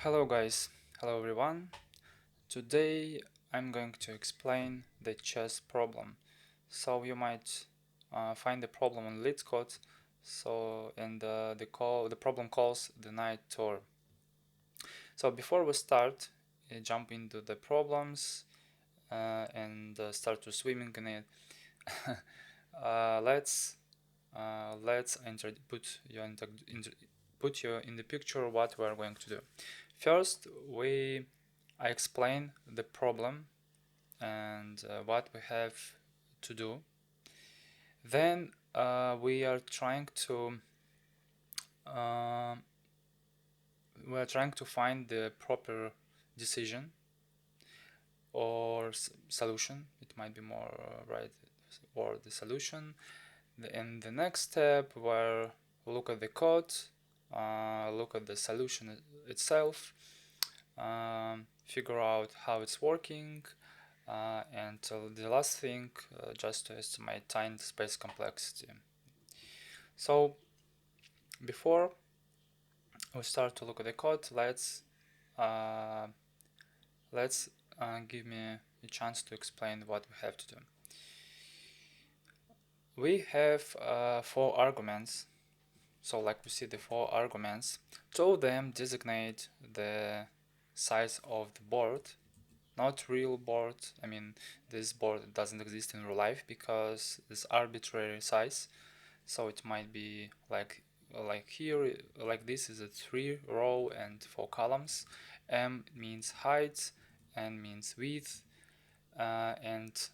Hello guys, hello everyone. Today I'm going to explain the chess problem. So you might find the problem on LeetCode. The problem calls the knight tour. So before we start, jump into the problems and start to swimming in it. uh, let's let's put you in the picture what we are going to do. First, I explain the problem and what we have to do. Then uh, we are trying to find the proper decision or solution. It might be more right, or the solution. In the next step, where look at the code, look at the solution itself, figure out how it's working, and the last thing, just to estimate time space complexity. So before we start to look at the code, uh, let's give me a chance to explain what we have to do. We have four arguments. So like we see the four arguments, two of them designate the size of the board, not real board. I mean, this board doesn't exist in real life because it's arbitrary size. So it might be like here, like this is a 3 row and 4 columns. M means height, N means width, and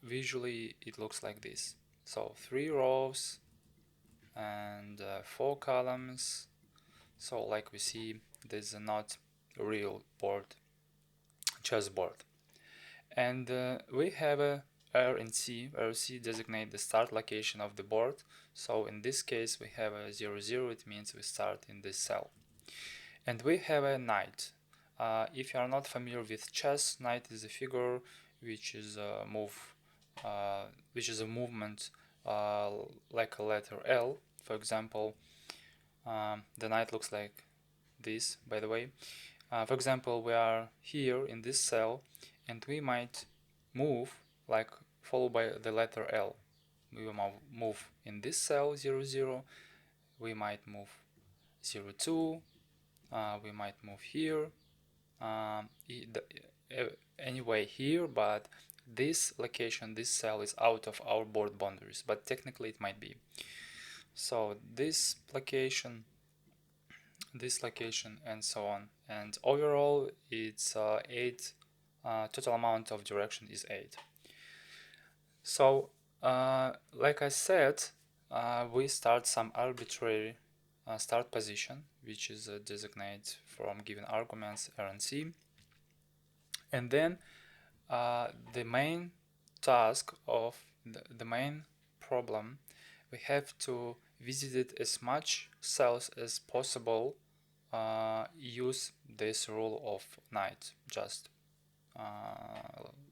visually it looks like this. So 3 rows and 4 columns. So like we see, this is not a real board, chessboard. And we have a R and C, where C designate the start location of the board. So in this case we have a 0, 0, it means we start in this cell. And we have a knight. If you are not familiar with chess, knight is a figure which is a movement like a letter L. For example, the knight looks like this, by the way. For example, we are here in this cell and we might move like followed by the letter L. We will move in this cell 0, 0. We might move 0, 2. We might move here. Anyway here, but this location, this cell is out of our board boundaries, but technically it might be. So this location, and so on, and overall it's 8. Total amount of direction is 8. So like I said, we start some arbitrary start position, which is designated from given arguments R and C, and then the main task of the main problem, we have to visit as much cells as possible. Use this rule of knight, just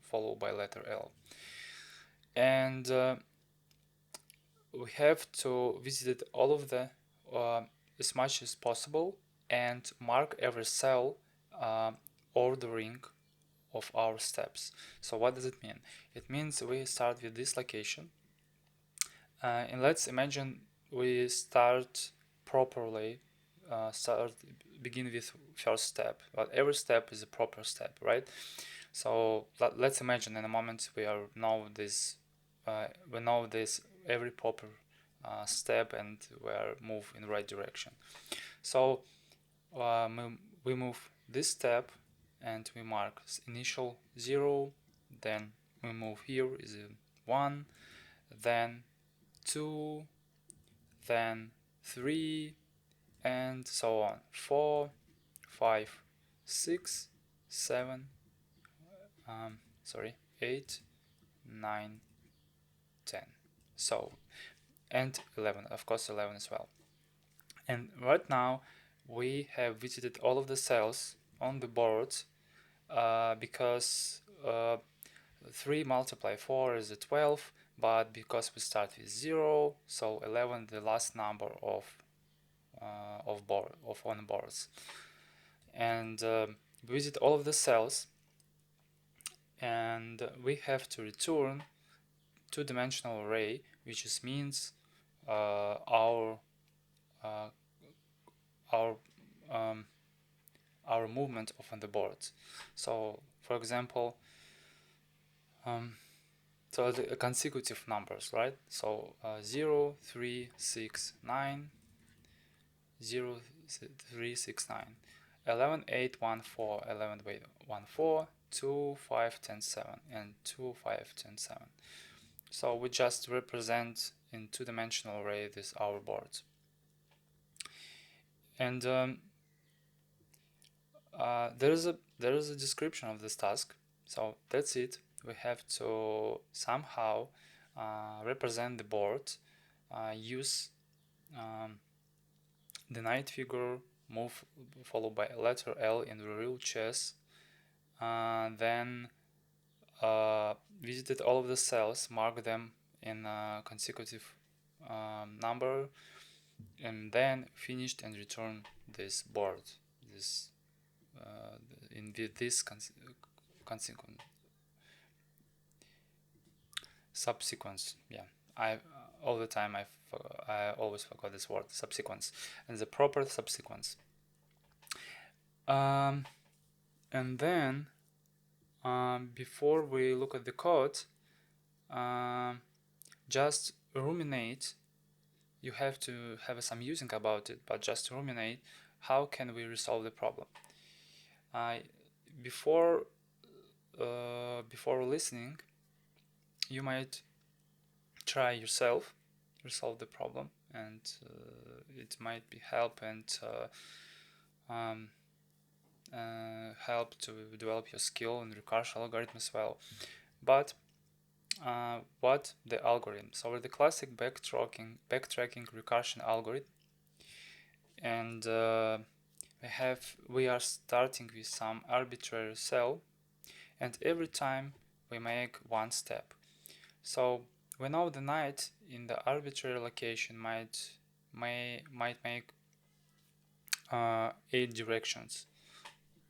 followed by letter L, and we have to visit all of the as much as possible and mark every cell ordering of our steps. So what does it mean? It means we start with this location, and let's imagine we start properly, begin with first step, but every step is a proper step, right? So let's imagine in a moment we know this every proper step, and we are move in the right direction. So we move this step and we mark initial 0, then we move here is a 1, then 2, then 3, and so on, 4, 5, 6, 7, 8, 9, 10. So, and 11, of course 11 as well. And right now we have visited all of the cells on the board because 3 multiply 4 is a 12, but because we start with 0, so 11 the last number of on boards. and visit all of the cells, and we have to return two-dimensional array, which means our uh, our um, our movement of the board. So, for example, so the consecutive numbers, right? So 0, 3, 6, 9, 0, 3, 6, 9, 11, 8, 1, 4, 11, 8, 1, 4, 2, 5, 10, 7, and 2, 5, 10, 7. So we just represent in two-dimensional array this our board. And there is a description of this task. So that's it. We have to somehow represent the board, use the knight figure, move followed by a letter L in the real chess, then visited all of the cells, mark them in a consecutive number, and then finished and returned this board, this in this consequence subsequence. Yeah, I all the time I always forgot this word, subsequence, and the proper subsequence. And then before we look at the code, just ruminate. You have to have some musing about it, but just ruminate. How can we resolve the problem? Before listening, you might try yourself resolve the problem, and it might be help and help to develop your skill in recursion algorithm as well. But what the algorithm? So the classic backtracking recursion algorithm, and we are starting with some arbitrary cell, and every time we make one step. So we know the knight in the arbitrary location might make 8 directions.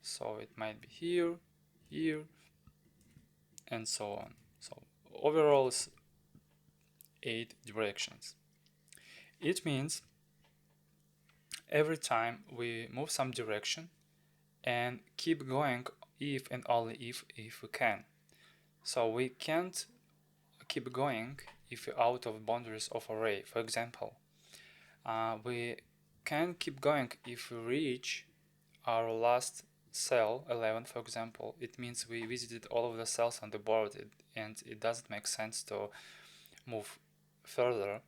So it might be here, here, and so on. So overall is 8 directions. It means every time we move some direction and keep going if and only if we can. So we can't keep going if we're out of boundaries of array. For example, we can keep going if we reach our last cell 11, for example. It means we visited all of the cells on the board, and it doesn't make sense to move further.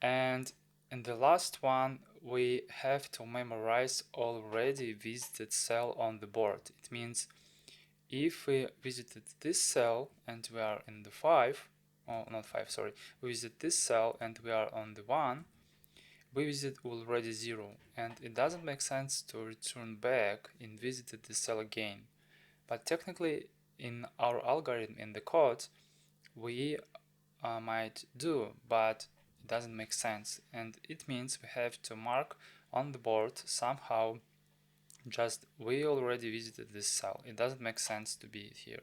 And in the last one, we have to memorize already visited cell on the board. It means if we visited this cell and we are in the 5, oh not 5, sorry, we visit this cell and we are on the 1, we visit already 0, and it doesn't make sense to return back and visit this cell again. But technically in our algorithm in the code we might do, but it doesn't make sense, and it means we have to mark on the board somehow just we already visited this cell. It doesn't make sense to be here.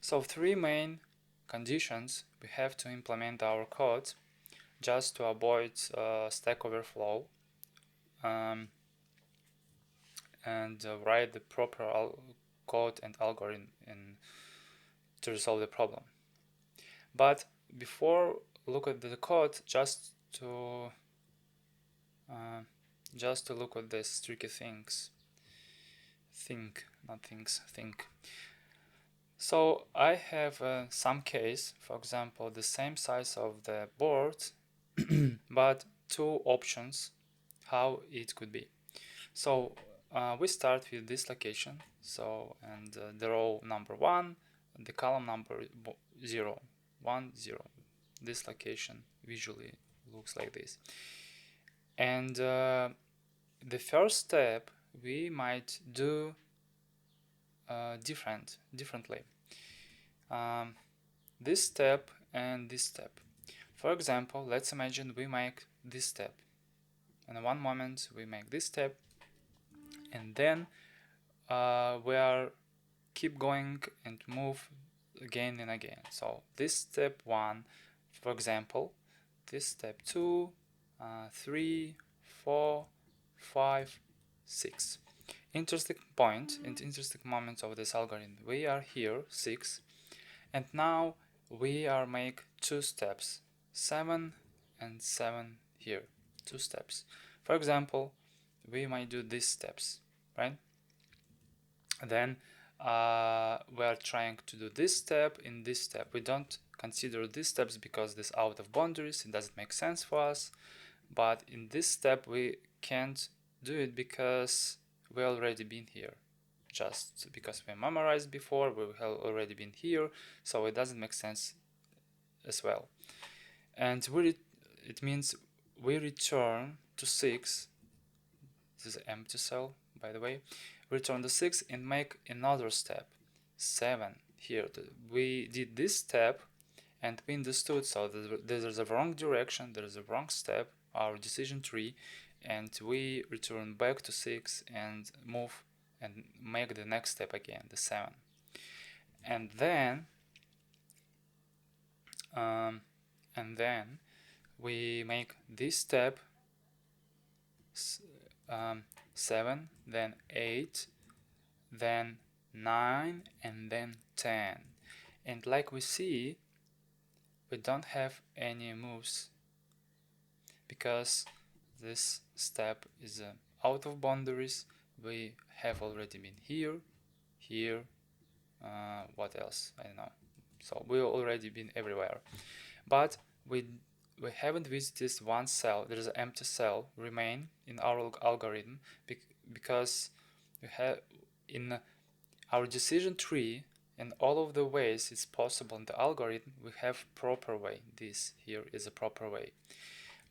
So 3 main conditions we have to implement our code just to avoid Stack Overflow and write the proper code and algorithm to resolve the problem. But before look at the code, just to look at these tricky things. Think. So I have some case, for example, the same size of the board, but 2 options how it could be. So we start with this location. So and the row number 1, the column number 0, 1, 0. This location visually looks like this. And the first step we might do differently. This step and this step. For example, let's imagine we make this step. In one moment we make this step, and then we are keep going and move again and again. So this step 1, for example, this step 2, 3, 4, 5, 6. Interesting point and interesting moments of this algorithm. We are here 6, and now we are make 2 steps, 7 and 7 here, 2 steps. For example, we might do these steps, right? Then we are trying to do this step in this step. We don't consider these steps because this out of boundaries, it doesn't make sense for us. But in this step we can't do it because we already been here. Just because we memorized before, we have already been here, so it doesn't make sense as well. And it means we return to 6. This is an empty cell, by the way. Return to 6 and make another step, 7 here. We did this step and we understood, so there's a wrong direction, there's a wrong step, our decision tree, and we return back to 6 and move and make the next step again, the 7. And then we make this step 7, then 8, then 9, and then 10. And like we see, we don't have any moves because this step is out of boundaries. We have already been here, here, what else? I don't know. So we already been everywhere, but we haven't visited one cell. There is an empty cell remain in our algorithm because we have in our decision tree, in all of the ways it's possible in the algorithm, we have proper way. This here is a proper way.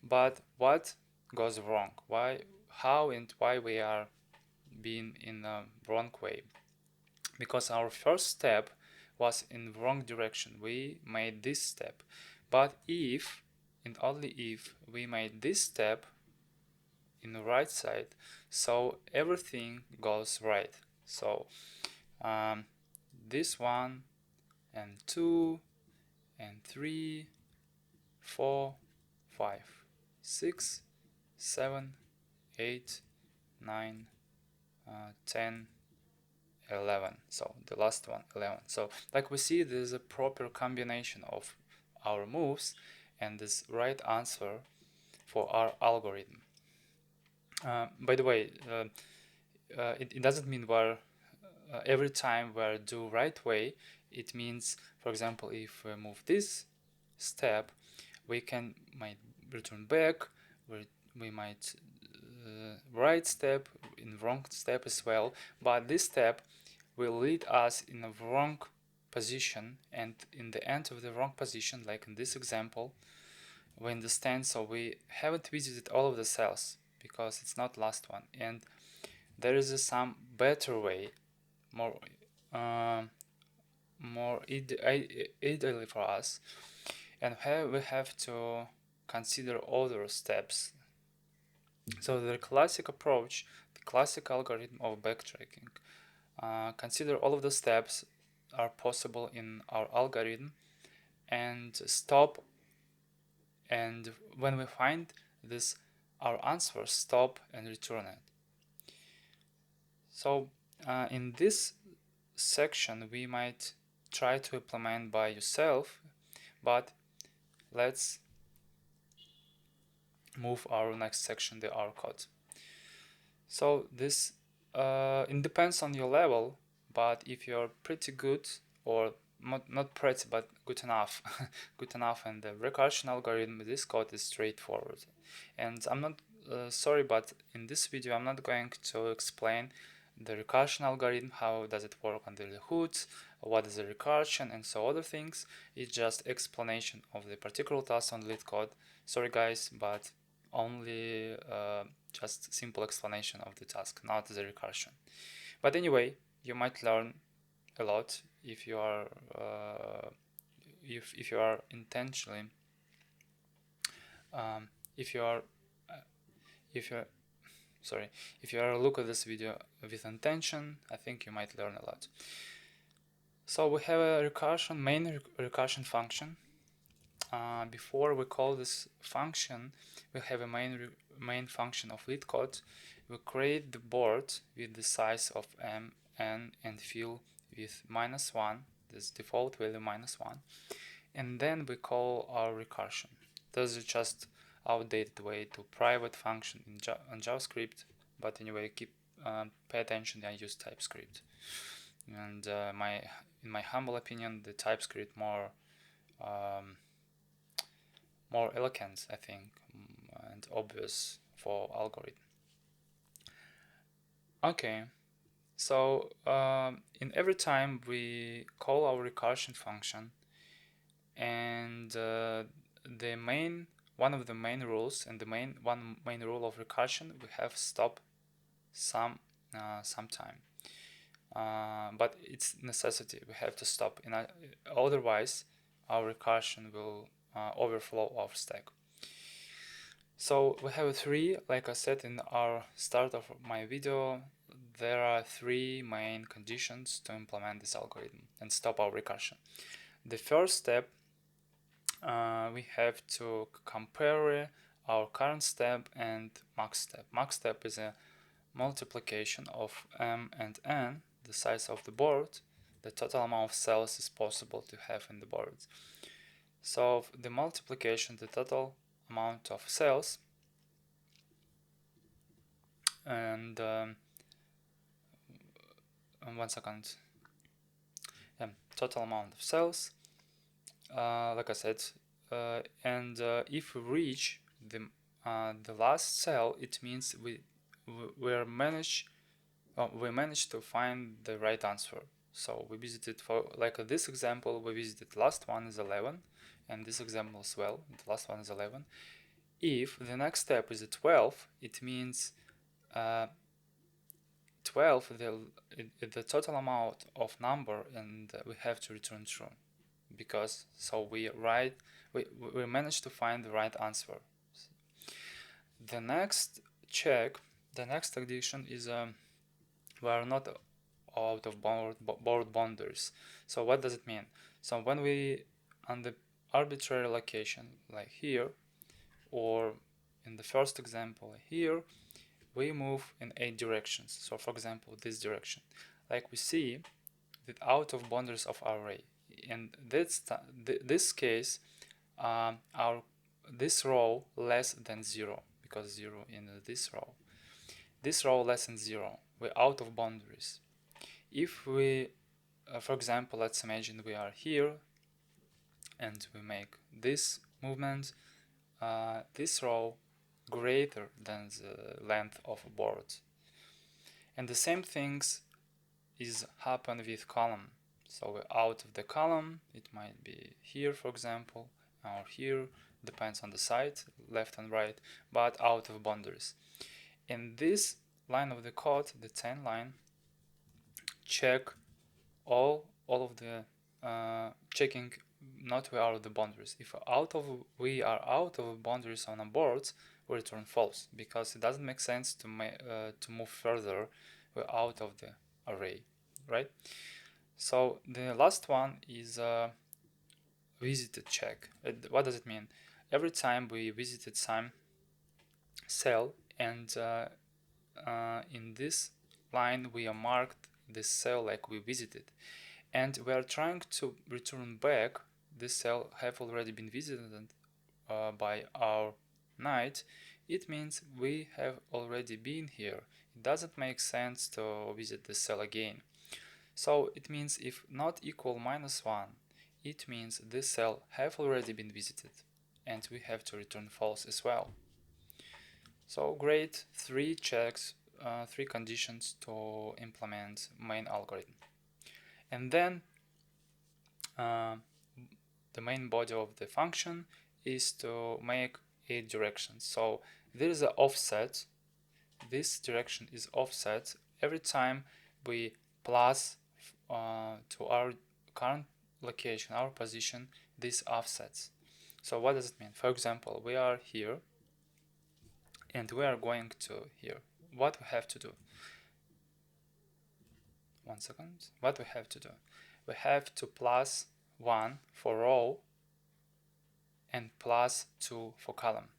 But what goes wrong? How and why we are being in a wrong way? Because our first step was in the wrong direction. We made this step. But if, and only if, we made this step in the right side, so everything goes right. So this 1 and 2 and 3, 4, 5, 6, 7, 8, 9, 10, 11. So the last one, 11. So like we see, there's a proper combination of our moves and this right answer for our algorithm. By the way, it doesn't mean we're every time we do right way. It means, for example, if we move this step, we might return back. We might right step in wrong step as well. But this step will lead us in a wrong position, and in the end of the wrong position, like in this example, we understand. So we haven't visited all of the cells because it's not last one, and there is some better way, more ideally for us, and we have to consider other steps. So the classic approach, the classic algorithm of backtracking, consider all of the steps are possible in our algorithm and stop, and when we find this our answer, stop and return it. So in this section we might try to implement by yourself, but let's move our next section, the R code. So this it depends on your level, but if you're pretty good, or not pretty but good enough good enough, and the recursion algorithm, this code is straightforward. And I'm not sorry, but in this video I'm not going to explain the recursion algorithm, how does it work under the hood, what is the recursion, and so other things. It's just explanation of the particular task on LeetCode. Sorry guys, but only just simple explanation of the task, not the recursion. But anyway, you might learn a lot if you are if you are intentionally if you are if you are look at this video with intention, I think you might learn a lot. So we have a recursion, main recursion function. Before we call this function, we have a main function of LeetCode. We create the board with the size of m, n, and fill with -1, this default value -1, and then we call our recursion. This is just outdated way to private function in JavaScript, but anyway, pay attention. I use TypeScript, and in my humble opinion, the TypeScript more elegant, I think, and obvious for algorithm. Okay, so in every time we call our recursion function, and one of the main rules, and one main rule of recursion, we have stop sometime. But it's necessity. We have to stop. Otherwise, our recursion will overflow our stack. So we have three, like I said in our start of my video, there are three main conditions to implement this algorithm and stop our recursion. The first step, we have to compare our current step and max step. Max step is a multiplication of m and n, the size of the board, the total amount of cells is possible to have in the board. So the multiplication, the total amount of cells, and 1 second, total amount of cells, like I said, and if we reach the last cell, it means we managed to find the right answer. So we visited, for like this example, we visited last one is 11, and this example as well, the last one is 11. If the next step is 12, it means 12 the total amount of number, and we have to return true, because so we managed to find the right answer. The next condition is we are not out of board boundaries. So what does it mean? So when we on the arbitrary location, like here, or in the first example here, we move in 8 directions. So for example, this direction, like we see that out of boundaries of our array. In this case, this row less than 0, because 0 in this row less than 0, we're out of boundaries. If we, for example, let's imagine we are here and we make this movement, this row greater than the length of a board. And the same things is happen with column. So we're out of the column, it might be here, for example, or here, depends on the side, left and right, but out of boundaries. In this line of the code, the 10 line, check all of the checking not we are out of the boundaries. If we are out of boundaries on a board, we return false, because it doesn't make sense to move further. We're out of the array, right? So the last one is visited check. What does it mean? Every time we visited some cell, and in this line we are marked this cell like we visited, and we are trying to return back this cell have already been visited by our knight. It means we have already been here. It doesn't make sense to visit the cell again. So it means if not equal -1, it means this cell have already been visited, and we have to return false as well. So great, 3 checks, 3 conditions to implement main algorithm. And then the main body of the function is to make 8 directions. So there is an offset. This direction is offset every time we plus to our current location, our position, these offsets. So what does it mean? For example, we are here and we are going to here. what we have to do? One second. What we have to do? We have to plus 1 for row and plus 2 for column.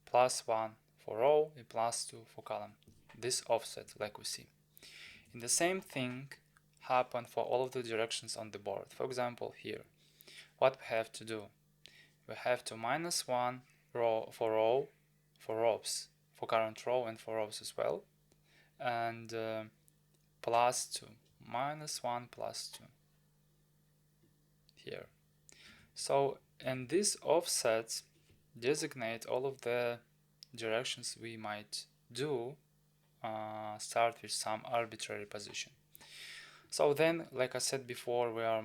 Plus 1 for row and plus 2 for column. This offset, like we see. And the same thing happen for all of the directions on the board. For example, here, what we have to do? We have to minus 1 row, for rows, for current row and for rows as well, and plus 2, minus 1 plus 2 here. So, and these offsets designate all of the directions we might do, start with some arbitrary position. So then, like I said before, we are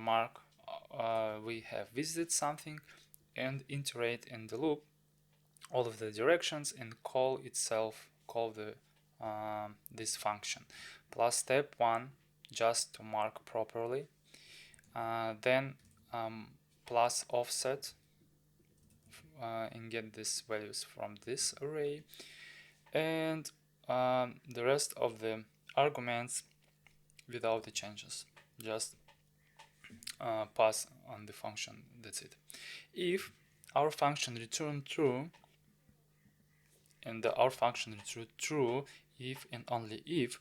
we have visited something and iterate in the loop all of the directions and call this function. Plus step 1 just to mark properly, then plus offset and get these values from this array, and the rest of the arguments without the changes, just pass on the function. That's it. If our function return true, and our function return true if and only if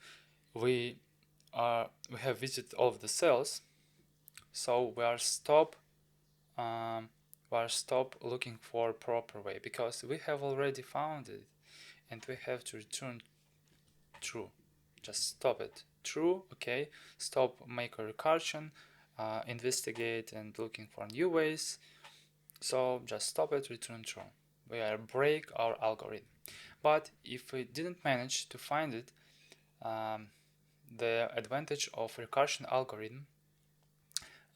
we have visited all of the cells, so we are stop looking for a proper way, because we have already found it and we have to return true. Just stop it. True, okay. Stop, make a recursion, investigate and looking for new ways. So just stop it, return true. We are break our algorithm. But if we didn't manage to find it, the advantage of recursion algorithm,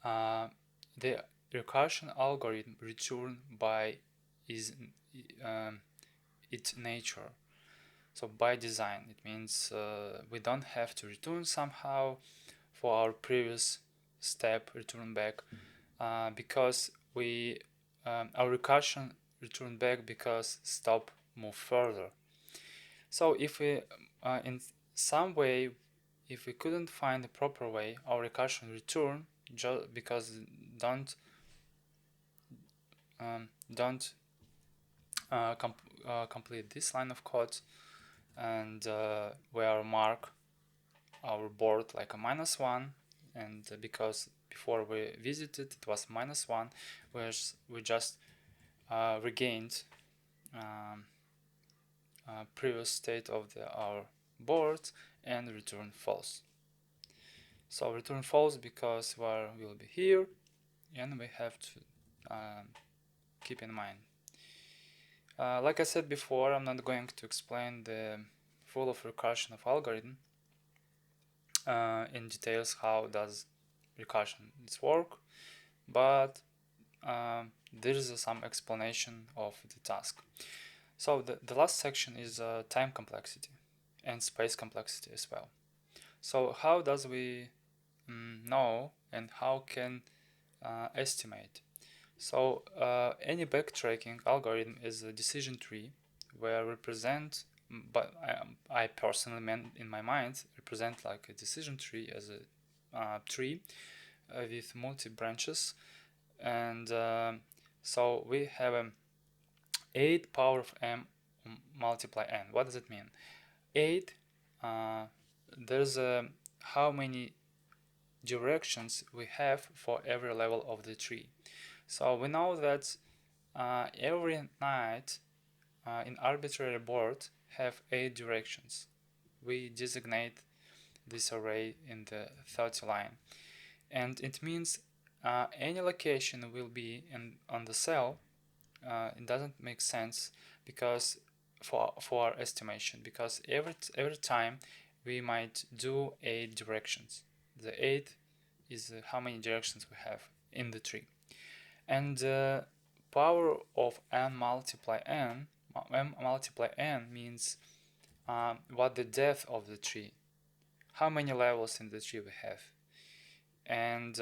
the recursion algorithm return by its nature. So by design, it means we don't have to return somehow for our previous step, return back, because our recursion return back because stop move further. So if we in some way, if we couldn't find the proper way, our recursion return just because don't complete this line of code, and where mark our board like a -1, and because before we visited it was -1, whereas we just regained previous state of our board and return false. So return false because we'll be here, and we have to keep in mind. Like I said before, I'm not going to explain the full of recursion of algorithm in details how does recursion work, but there is some explanation of the task. So the last section is time complexity and space complexity as well. So how does we know and how can estimate? So any backtracking algorithm is a decision tree where represent, but I personally meant in my mind represent like a decision tree as a tree with multi branches, and so we have 8 power of m multiply n. What does it mean? 8, there's how many directions we have for every level of the tree. So we know that every knight in arbitrary board have 8 directions. We designate this array in the 30 line, and it means any location will be on the cell. It doesn't make sense because for our estimation, because every time we might do 8 directions. The 8 is how many directions we have in the tree, and power of m multiply n means what the depth of the tree, how many levels in the tree we have, and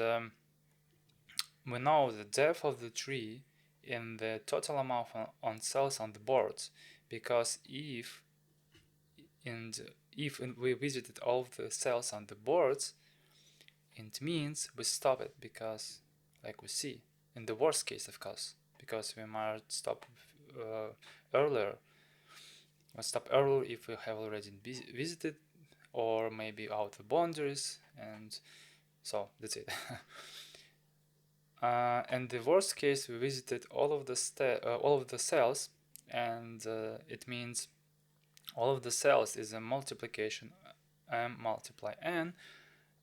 we know the depth of the tree in the total amount on cells on the board, because if And if we visited all of the cells on the boards, it means we stop it, because like we see in the worst case, of course, because we might stop earlier. We'll stop earlier if we have already visited, or maybe out of boundaries, and so that's it. And the worst case, we visited all of the cells, and it means all of the cells is a multiplication m multiply n,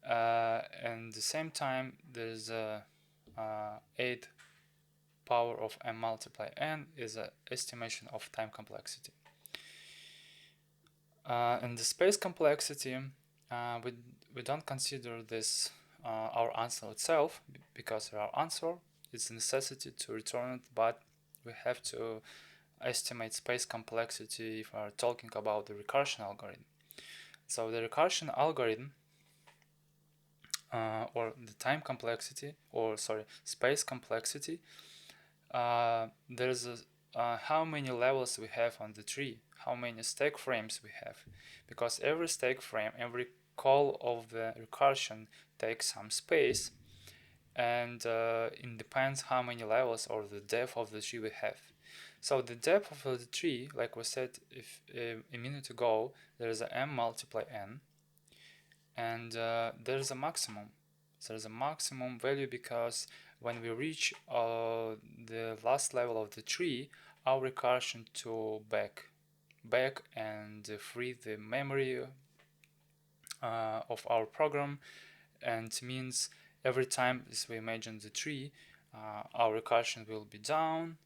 and the same time there's a 8 power of m multiply n is an estimation of time complexity. And the space complexity, we don't consider this our answer itself, because our answer is a necessity to return it, but we have to estimate space complexity if we are talking about the recursion algorithm. So the recursion algorithm, or the time complexity, or sorry, space complexity, there's how many levels we have on the tree, how many stack frames we have, because every stack frame, every call of the recursion takes some space, and it depends how many levels or the depth of the tree we have. So the depth of the tree, like we said a minute ago, there's a m multiply n, and there's a maximum. So there's a maximum value, because when we reach the last level of the tree, our recursion to back and free the memory of our program, and means every time as we imagine the tree, our recursion will be down,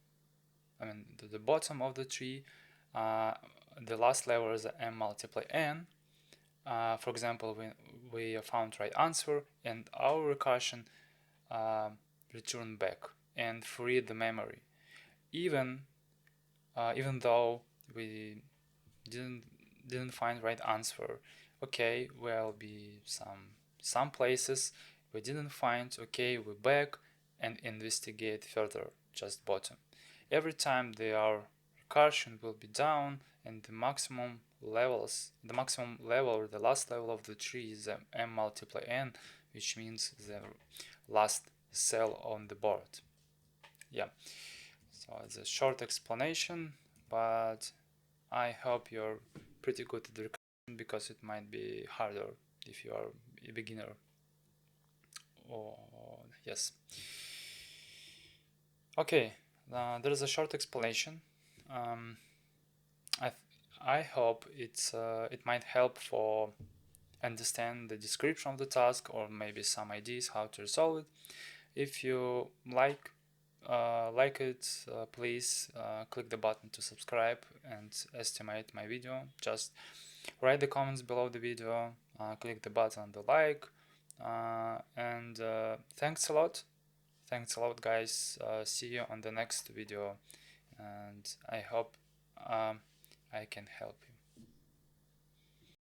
I mean the bottom of the tree, the last level is m multiply n. For example, we found right answer, and our recursion return back and free the memory, even though we didn't find right answer. Okay, will be some places we didn't find. Okay, we back and investigate further, just bottom. Every time our recursion will be down, and the maximum level, or the last level of the tree is m multiply n, which means the last cell on the board. Yeah, so it's a short explanation, but I hope you're pretty good at the recursion, because it might be harder if you are a beginner. Oh, yes. Okay, there is a short explanation. I hope it might help for understand the description of the task, or maybe some ideas how to resolve it. If you like it, please click the button to subscribe and estimate my video. Just write the comments below the video, click the button on the like, and thanks a lot. Thanks a lot, guys. See you on the next video, and I hope I can help you.